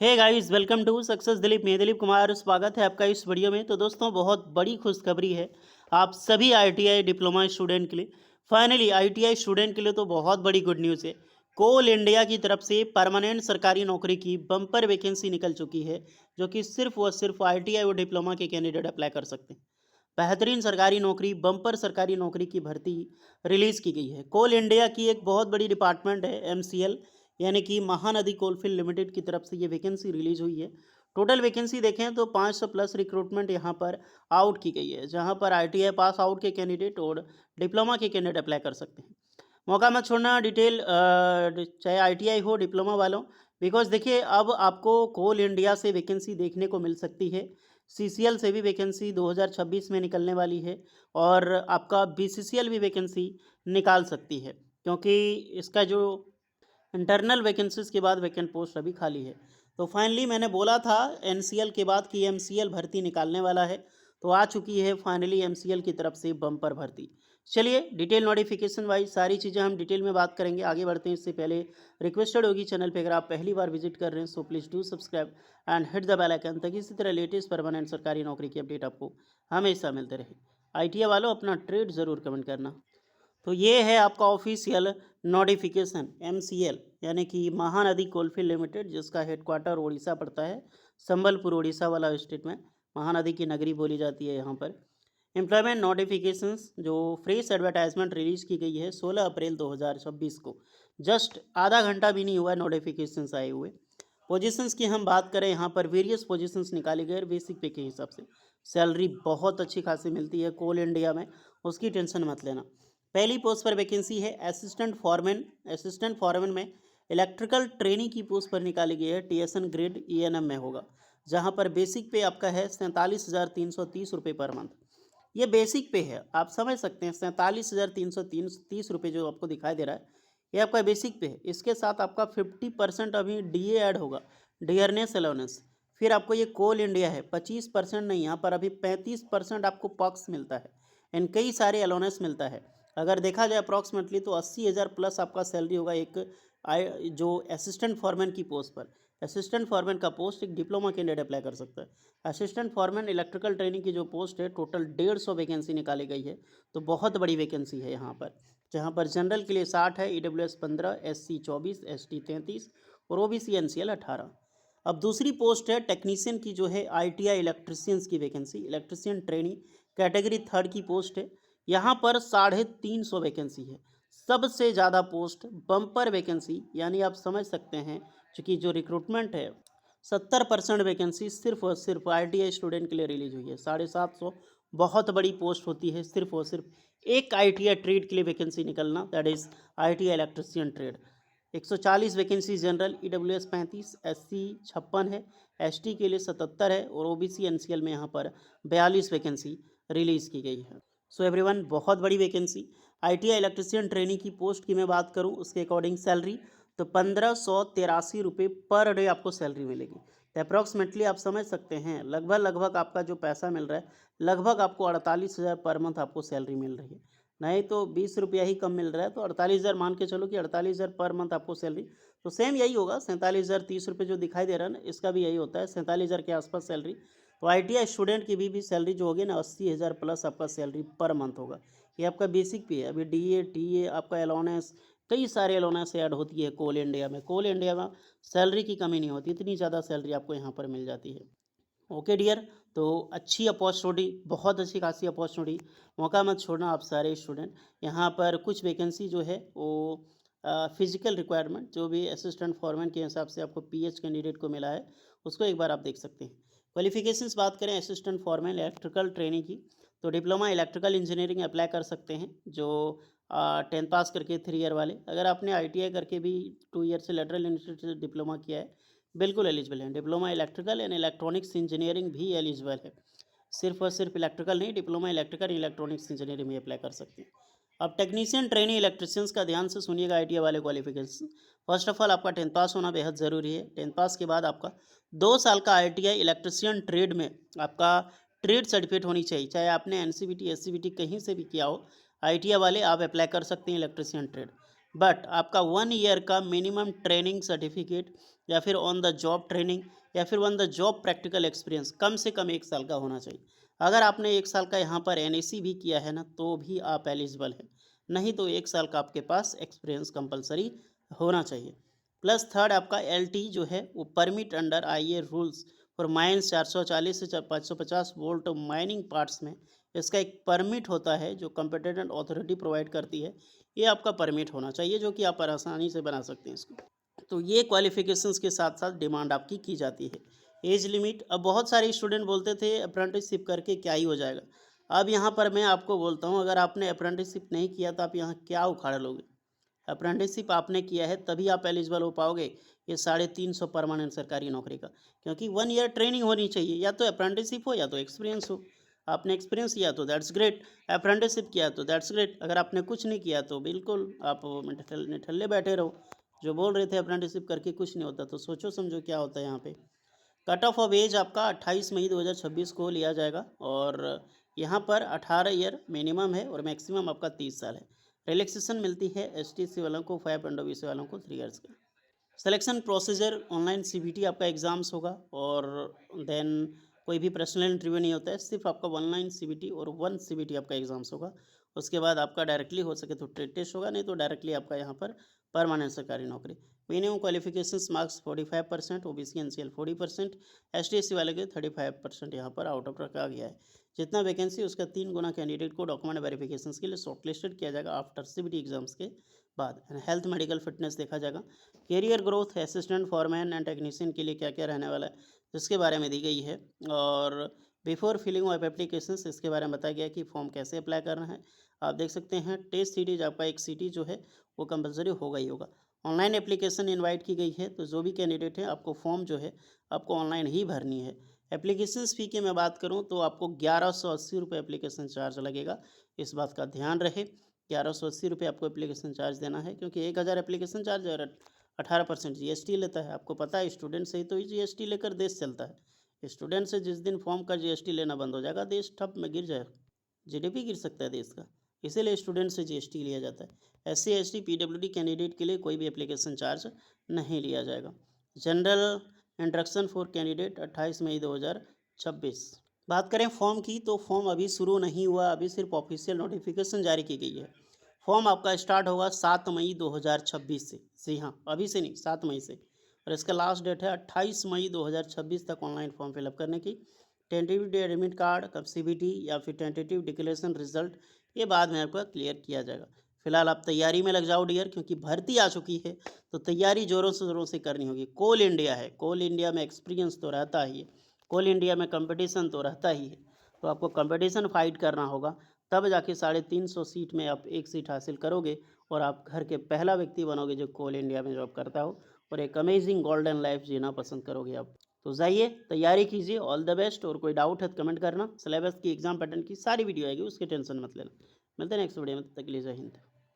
Hey guys, welcome to success Dilip. मैं दिलीप कुमार, स्वागत है आपका इस वीडियो में। तो दोस्तों, बहुत बड़ी खुशखबरी है आप सभी आईटीआई डिप्लोमा स्टूडेंट के लिए। फाइनली आईटीआई स्टूडेंट के लिए तो बहुत बड़ी गुड न्यूज़ है। कोल इंडिया की तरफ से परमानेंट सरकारी नौकरी की बम्पर वैकेंसी निकल चुकी है, जो कि सिर्फ और सिर्फ आईटीआई और डिप्लोमा के कैंडिडेट अप्लाई कर सकते हैं। बेहतरीन सरकारी नौकरी, बम्पर सरकारी नौकरी की भर्ती रिलीज़ की गई है। कोल इंडिया की एक बहुत बड़ी डिपार्टमेंट है एमसीएल, यानी कि महानदी कोलफील्ड लिमिटेड की तरफ से ये वैकेंसी रिलीज हुई है। टोटल वैकेंसी देखें तो 500 प्लस रिक्रूटमेंट यहाँ पर आउट की गई है, जहाँ पर आईटीआई पास आउट के कैंडिडेट और डिप्लोमा के कैंडिडेट अप्लाई कर सकते हैं। मौका मत छोड़ना, डिटेल चाहे आईटीआई हो डिप्लोमा वालों, बिकॉज देखिए अब आपको कोल इंडिया से वैकेंसी देखने को मिल सकती है। सीसीएल से भी वैकेंसी 2026 में निकलने वाली है और आपका बीसीसीएल भी वैकेंसी निकाल सकती है, क्योंकि इसका जो इंटरनल वैकेंसीज के बाद वैकेंट पोस्ट अभी खाली है। तो फाइनली मैंने बोला था एनसीएल के बाद कि एमसीएल भर्ती निकालने वाला है, तो आ चुकी है फाइनली एमसीएल की तरफ से बम्पर भर्ती। चलिए डिटेल नोटिफिकेशन वाइज सारी चीज़ें हम डिटेल में बात करेंगे। आगे बढ़ते हैं इससे पहले रिक्वेस्टेड होगी चैनल पे, अगर आप पहली बार विजिट कर रहे हैं so please do subscribe and hit the bell icon, ताकि इसी तरह लेटेस्ट परमानेंट सरकारी नौकरी की अपडेट आपको हमेशा मिलते रहे। आईटीआई वालों, अपना ट्रेड ज़रूर कमेंट करना। तो ये है आपका ऑफिशियल नोटिफिकेशन एमसीएल, यानी कि महानदी कोलफील्ड लिमिटेड, जिसका हेडक्वार्टर उड़ीसा पड़ता है, संबलपुर उड़ीसा वाला स्टेट में। महानदी की नगरी बोली जाती है यहाँ पर। एम्प्लॉयमेंट नोटिफिकेशंस जो फ्रेश एडवर्टाइजमेंट रिलीज़ की गई है 16 अप्रैल 2026 को, जस्ट आधा घंटा भी नहीं हुआ नोटिफिकेशंस आए हुए। पोजीशंस की हम बात करें, यहाँ पर वेरियस पोजीशंस निकाले गए बेसिक पे के हिसाब से। सैलरी बहुत अच्छी खासी मिलती है कोल इंडिया में, उसकी टेंशन मत लेना। पहली पोस्ट पर वैकेंसी है असिस्टेंट फॉरमैन। असिस्टेंट फॉरमैन में इलेक्ट्रिकल ट्रेनिंग की पोस्ट पर निकाली गई है, टीएसएन ग्रेड ईएनएम में होगा, जहां पर बेसिक पे आपका है 47,330 रुपये पर मंथ। ये बेसिक पे है, आप समझ सकते हैं। 47,330 रुपये जो आपको दिखाई दे रहा है, ये आपका बेसिक पे है। इसके साथ आपका 50% अभी डीए ऐड होगा, डियरनेस अलाउंस। फिर आपको ये कोल इंडिया है, 25% नहीं, यहाँ पर अभी 35% आपको पॉक्स मिलता है एंड कई सारे अलाउंस मिलता है। अगर देखा जाए अप्रॉक्सीमेटली तो 80,000 प्लस आपका सैलरी होगा एक जो असिस्टेंट फॉरमैन की पोस्ट पर। असिस्टेंट फॉरमैन का पोस्ट एक डिप्लोमा कैंडिडेट अप्लाई कर सकता है। असिस्टेंट फॉरमैन इलेक्ट्रिकल ट्रेनिंग की जो पोस्ट है, टोटल 150 वैकेंसी निकाली गई है, तो बहुत बड़ी वैकेंसी है यहाँ पर। जहाँ पर जनरल के लिए 60 है, ईडब्ल्यूएस 15, एससी 24, एसटी 33 और ओबीसी एनसीएल 18। अब दूसरी पोस्ट है टेक्नीशियन की, जो है आईटीआई इलेक्ट्रिशियंस की vacancy, electrician training category third की पोस्ट है। यहाँ पर 350 वैकेंसी है, सबसे ज़्यादा पोस्ट बम्पर वैकेंसी, यानी आप समझ सकते हैं। चूँकि जो रिक्रूटमेंट है 70% वैकेंसी सिर्फ और सिर्फ आईटीआई स्टूडेंट के लिए रिलीज हुई है। 750 बहुत बड़ी पोस्ट होती है, सिर्फ और सिर्फ एक आईटीआई ट्रेड के लिए वैकेंसी निकलना, that is ITI electrician trade. 140 vacancy general, EWS 35, SC 56 है, एसटी के लिए 77 है और ओबीसी एनसीएल में यहाँ पर 42 वैकेंसी रिलीज़ की गई है। सो एवरीवन, बहुत बड़ी वैकेंसी। आईटीआई इलेक्ट्रिशियन ट्रेनिंग की पोस्ट की मैं बात करूँ, उसके अकॉर्डिंग सैलरी तो 1583 रुपये पर डे आपको सैलरी मिलेगी। तो अप्रॉक्सीमेटली आप समझ सकते हैं, लगभग लगभग आपका जो पैसा मिल रहा है, लगभग आपको 48,000 पर मंथ आपको सैलरी मिल रही है। नहीं तो 20 रुपया ही कम मिल रहा है, तो 48,000 मान के चलो कि 48,000 पर मंथ आपको सैलरी, तो सेम यही होगा। 47,030 रुपये जो दिखाई दे रहा है ना, इसका भी यही होता है, 47,000 के आसपास सैलरी। तो आईटीआई स्टूडेंट की भी सैलरी जो होगी ना, 80,000 प्लस आपका सैलरी पर मंथ होगा। ये आपका बेसिक पे है। अभी डीए टीए आपका अलाउंस, कई सारे अलाउंस ऐड होती है कोल इंडिया में। कोल इंडिया में सैलरी की कमी नहीं होती, इतनी ज़्यादा सैलरी आपको यहाँ पर मिल जाती है। ओके डियर, तो अच्छी अपॉर्चुनिटी, बहुत अच्छी खासी अपॉर्चुनिटी, मौका मत छोड़ना आप सारे स्टूडेंट। यहाँ पर कुछ वैकेंसी जो है वो फिजिकल रिक्वायरमेंट, जो भी असिस्टेंट फॉरमैन के हिसाब से आपको पीएच कैंडिडेट को मिला है, उसको एक बार आप देख सकते हैं। क्वालिफिकेशंस बात करें असिस्टेंट फॉरमैन इलेक्ट्रिकल ट्रेनिंग की, तो डिप्लोमा इलेक्ट्रिकल इंजीनियरिंग अप्लाई कर सकते हैं, जो 10 पास करके 3 ईयर वाले। अगर आपने आईटीआई करके भी 2 ईयर से लेटरल इंस्टीट्यूट से डिप्लोमा किया है, बिल्कुल एलिजिबल है। Diploma electrical and electronics engineering भी एलिजिबल है, सिर्फ और सिर्फ इलेक्ट्रिकल नहीं, डिप्लोमा इलेक्ट्रिकल इलेक्ट्रॉनिक्स इंजीनियरिंग में अप्लाई कर सकते हैं। अब टेक्नीशियन ट्रेनिंग इलेक्ट्रिशियंस का ध्यान से सुनिएगा, आईटीआई वाले क्वालिफिकेशन। फर्स्ट ऑफ ऑल आपका 10 पास होना बेहद ज़रूरी है। 10 पास के बाद आपका 2 साल का आईटीआई इलेक्ट्रिशियन ट्रेड में आपका ट्रेड सर्टिफिकेट होनी चाहिए, चाहे आपने एनसीवीटी एससीवीटी कहीं से भी किया हो। आईटीआई वाले आप अप्लाई कर सकते हैं इलेक्ट्रिशियन ट्रेड। बट आपका 1 ईयर का मिनिमम ट्रेनिंग सर्टिफिकेट या फिर ऑन द जॉब ट्रेनिंग या फिर on the job practical experience कम से कम 1 साल का होना चाहिए। अगर आपने 1 साल का यहाँ पर एनएसी भी किया है ना, तो भी आप एलिजिबल हैं, नहीं तो 1 साल का आपके पास एक्सपीरियंस कंपलसरी होना चाहिए। प्लस थर्ड आपका एलटी जो है वो परमिट अंडर आईए रूल्स फॉर माइंस 440 से 550 वोल्ट माइनिंग पार्ट्स में, इसका एक परमिट होता है जो कॉम्पिटेंट अथॉरिटी प्रोवाइड करती है। ये आपका परमिट होना चाहिए जो कि आप आसानी से बना सकते हैं इसको। तो ये क्वालिफिकेशंस के साथ साथ डिमांड आपकी की जाती है। एज लिमिट, अब बहुत सारे स्टूडेंट बोलते थे अप्रेंटिसशिप करके क्या ही हो जाएगा। अब यहाँ पर मैं आपको बोलता हूँ, अगर आपने अप्रेंटिसशिप नहीं किया तो आप यहाँ क्या उखाड़ लोगे। अप्रेंटिसशिप आपने किया है तभी आप एलिजिबल हो पाओगे ये 350 परमानेंट सरकारी नौकरी का, क्योंकि 1 ईयर ट्रेनिंग होनी चाहिए, या तो अप्रेंटिसशिप हो या तो एक्सपीरियंस हो। आपने एक्सपीरियंस किया तो दैट्स ग्रेट, अप्रेंटिसशिप किया तो दैट्स ग्रेट, अगर आपने कुछ नहीं किया तो बिल्कुल आप निठल्ले बैठे रहो। जो बोल रहे थे अप्रेंटिसशिप करके कुछ नहीं होता, तो सोचो समझो क्या होता है यहाँ पे। कट ऑफ ऑफ एज आपका 28 मई 2026 को लिया जाएगा, और यहाँ पर 18 ईयर मिनिमम है और मैक्सिमम आपका 30 साल है। रिलैक्सेशन मिलती है एसटीसी वालों को 5 एंड ओबीसी वालों को 3 इयर्स का। सिलेक्शन प्रोसीजर ऑनलाइन सीबीटी आपका एग्ज़ाम्स होगा, और देन कोई भी पर्सनल इंटरव्यू नहीं होता है, सिर्फ आपका ऑनलाइन सीबीटी और 1 सीबीटी आपका एग्ज़ाम्स होगा। उसके बाद आपका डायरेक्टली हो सके तो ट्रेड टेस्ट होगा, नहीं तो डायरेक्टली आपका यहाँ पर परमानेंट सरकारी नौकरी। Minimum qualifications marks 45%, OBC NCL 40%, ST वाले के 35% यहाँ पर आउट ऑफ रखा गया है। जितना वैकेंसी उसका 3 गुना कैंडिडेट को डॉक्यूमेंट वेरिफिकेशन के लिए शॉर्टलिस्टेड किया जाएगा आफ्टर सीबीटी एग्जाम्स के बाद। हेल्थ मेडिकल फिटनेस देखा जाएगा। Career growth assistant foreman and technician के लिए क्या क्या रहने वाला है, जिसके बारे में दी गई है। और बिफोर फिलिंग ऑफ एप्लीकेशन इसके बारे में बताया गया कि फॉर्म कैसे अप्लाई करना है। आप देख सकते हैं टेस्ट सीरीज आपका एक सीटी जो है वो कंपलसरी होगा ही होगा। ऑनलाइन एप्लीकेशन इनवाइट की गई है, तो जो भी कैंडिडेट है आपको फॉर्म जो है आपको ऑनलाइन ही भरनी है। एप्लीकेशन फ़ी की मैं बात करूं तो आपको 1180 रुपये एप्लीकेशन चार्ज लगेगा, इस बात का ध्यान रहे। 1180 रुपये आपको एप्लीकेशन चार्ज देना है, क्योंकि 1000 एप्लीकेशन चार्ज और 18% जीएसटी लेता है। आपको पता है स्टूडेंट से ही तो जीएसटी लेकर देश चलता है। स्टूडेंट से जिस दिन फॉर्म का जीएसटी लेना बंद हो जाएगा, देश ठप में गिर जाएगा, जीडीपी गिर सकता है देश का। इसीलिए स्टूडेंट से जीएसटी लिया जाता है। एससी एसटी पीडब्ल्यूडी कैंडिडेट के लिए कोई भी एप्लीकेशन चार्ज नहीं लिया जाएगा। जनरल इंट्रक्शन फॉर कैंडिडेट 28 मई 2026। बात करें फॉर्म की, तो फॉर्म अभी शुरू नहीं हुआ, अभी सिर्फ ऑफिशियल नोटिफिकेशन जारी की गई है। फॉर्म आपका स्टार्ट होगा 7 मई 2026 से। जी हाँ, अभी से नहीं, 7 मई से। और इसका लास्ट डेट है 28 मई 2026 तक ऑनलाइन फॉर्म फिलअप करने की। टेंटेटिव एडमिट कार्ड कब सीबीटी या फिर टेंटेटिव डिक्लेरेशन रिजल्ट ये बाद में आपका क्लियर किया जाएगा। फिलहाल आप तैयारी में लग जाओ डियर, क्योंकि भर्ती आ चुकी है, तो तैयारी ज़ोरों से करनी होगी। कोल इंडिया है, कोल इंडिया में एक्सपीरियंस तो रहता ही है, कोल इंडिया में कंपटीशन तो रहता ही है। तो आपको कंपटीशन फाइट करना होगा, तब जाके 350 सीट में आप एक सीट हासिल करोगे, और आप घर के पहला व्यक्ति बनोगे जो कोल इंडिया में जॉब करता हो, और एक अमेजिंग गोल्डन लाइफ जीना पसंद करोगे आप। तो जाइए तैयारी कीजिए, ऑल द बेस्ट। और कोई डाउट है तो कमेंट करना। सिलेबस की एग्जाम पैटर्न की सारी वीडियो आएगी, उसकी टेंशन मत लेना। मिलते हैं नेक्स्ट वीडियो में, तब तक के लिए जय हिंद।